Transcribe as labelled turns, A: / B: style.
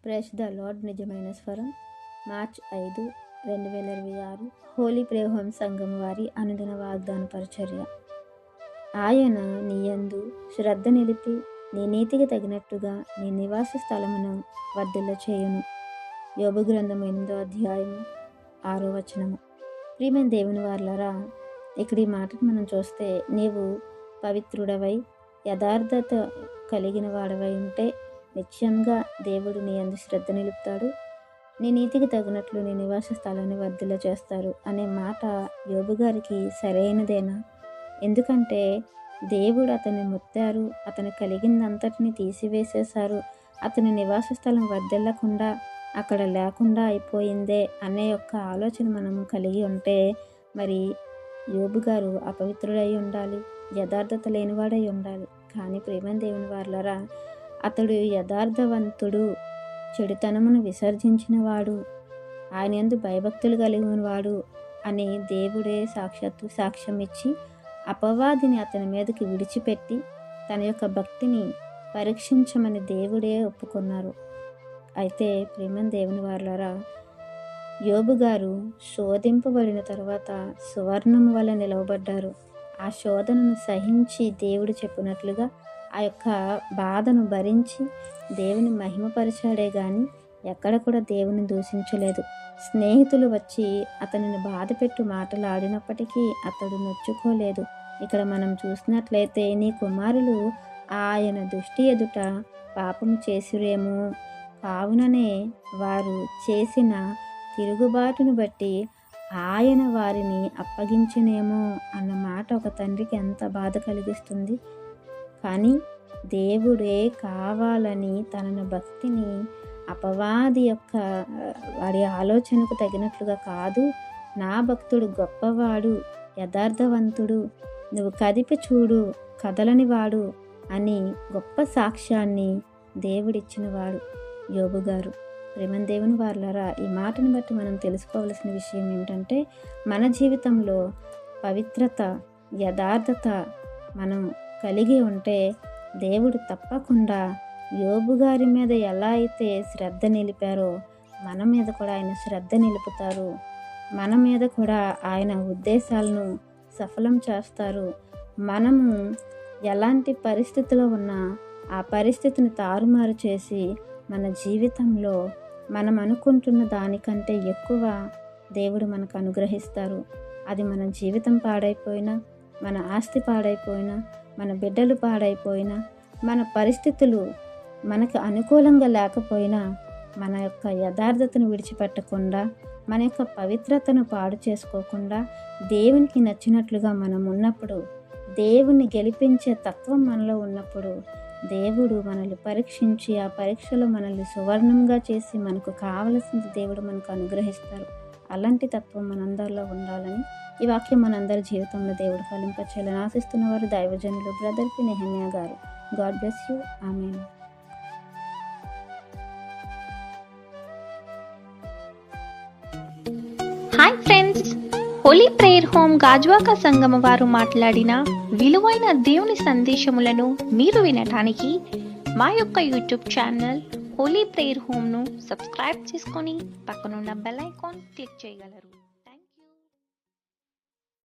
A: Press the lord నిజమైన స్వరం March 5, 2026 Holi prayer home సంఘం వారి అనుదిన వాగ్దాన పరిచర్య. ఆయన నీయందు శ్రద్ధ నిలిపి నీ నీతికి తగినట్టుగా నీ నివాస స్థలమును వర్ధిల్ల చేయును. యోబు గ్రంథం 8వ అధ్యాయము 6వ వచనము. ప్రియమైన దేవుని వారలారా, ఇక్కడ ఈ మాటను మనం చూస్తే, నీవు పవిత్రుడవై యథార్థత కలిగిన వాడవై ఉంటే నిత్యంగా దేవుడు నీ అందు శ్రద్ధ నిలుపుతాడు, నీ నీతికి తగినట్లు నీ నివాస స్థలాన్ని వర్ధిల్ల చేస్తారు అనే మాట యోబు గారికి సరైనదేనా? ఎందుకంటే దేవుడు అతన్ని ముత్తారు, అతను కలిగిందంతటిని తీసివేసేశారు, అతని నివాస స్థలం వర్ధిల్లకుండా అక్కడ లేకుండా అయిపోయిందే అనే యొక్క ఆలోచన మనము కలిగి ఉంటే, మరి యోబు గారు అపవిత్రుడై ఉండాలి, యథార్థత లేనివాడై ఉండాలి. కానీ ప్రియమైన దేవుని వారలారా, అతడు యథార్థవంతుడు, చెడుతనమును విసర్జించినవాడు, ఆయన యందు భయభక్తులు కలిగినవాడు అని దేవుడే సాక్ష్యం ఇచ్చి అపవాదిని అతని మీదకి విడిచిపెట్టి తన యొక్క భక్తిని పరీక్షించమని దేవుడే ఒప్పుకున్నారు. అయితే ప్రియమైన దేవుని వారలారా, యోబు గారు శోధింపబడిన తర్వాత సువర్ణము వల్ల నిలవబడ్డారు. ఆ శోధనను సహించి దేవుడు చెప్పినట్లుగా ఆ యొక్క బాధను భరించి దేవుని మహిమపరిచాడే కానీ ఎక్కడ కూడా దేవుని దూషించలేదు. స్నేహితులు వచ్చి అతనిని బాధపెట్టు మాటలు ఆడినప్పటికీ అతడు నొచ్చుకోలేదు. ఇక్కడ మనం చూసినట్లయితే, నీ కుమారులు ఆయన దృష్టి ఎదుట పాపము చేసిరేమో, కావుననే వారు చేసిన తిరుగుబాటును బట్టి ఆయన వారిని అప్పగించనేమో అన్న మాట ఒక తండ్రికి ఎంత బాధ కలిగిస్తుంది. కానీ దేవుడే కావాలని తన భక్తిని అపవాది యొక్క వాడి ఆలోచనకు తగినట్లుగా కాదు, నా భక్తుడు గొప్పవాడు, యథార్థవంతుడు, నువ్వు కదిపి చూడు కదలని వాడు అని గొప్ప సాక్ష్యాన్ని దేవుడిచ్చినవాడు యోబు గారు. ప్రేమ దేవుని వారలారా, ఈ మాటను బట్టి మనం తెలుసుకోవాల్సిన విషయం ఏంటంటే, మన జీవితంలో పవిత్రత, యథార్థత మనం కలిగి ఉంటే దేవుడు తప్పకుండా యోబు గారి మీద ఎలా అయితే శ్రద్ధ నిలిపారో మన మీద కూడా ఆయన శ్రద్ధ నిలుపుతారు. మన మీద కూడా ఆయన ఉద్దేశాలను సఫలం చేస్తారు. మనము ఎలాంటి పరిస్థితిలో ఉన్నా ఆ పరిస్థితిని తారుమారు చేసి మన జీవితంలో మనం అనుకుంటున్న దానికంటే ఎక్కువ దేవుడు మనకు అనుగ్రహిస్తారు. అది మన జీవితం పాడైపోయినా, మన ఆస్తి పాడైపోయినా, మన బిడ్డలు పాడైపోయినా, మన పరిస్థితులు మనకు అనుకూలంగా లేకపోయినా, మన యొక్క యథార్థతను విడిచిపెట్టకుండా, మన యొక్క పవిత్రతను పాడు చేసుకోకుండా దేవునికి నచ్చినట్లుగా మనం ఉన్నప్పుడు, దేవుని గెలిపించే తత్వం మనలో ఉన్నప్పుడు, దేవుడు మనల్ని పరీక్షించి ఆ పరీక్షలో మనల్ని సువర్ణంగా చేసి మనకు కావలసింది దేవుడు మనకు అనుగ్రహిస్తారు. అలాంటి తత్వం మనందరిలో ఉండాలని ఈ వాక్యం మనందరి జీవితంలో దేవుడు ఫలింపచేయాలని ఆశిస్తున్నవారు దైవజనులు బ్రదర్ పి నెహమ్యా గారు. God bless you. Amen.
B: Hi friends, Holi prayer home Gajuwaka సంగమ వారు మాట్లాడిన విలువైన దేవుని సందేశములను మీరు వినటానికి మా యొక్క యూట్యూబ్ ఛానల్ హోలీ ప్రేయర్ హోమ్ను సబ్స్క్రైబ్ చేసుకొని పక్కనున్న బెల్ ఐకాన్ క్లిక్ చేయగలరు.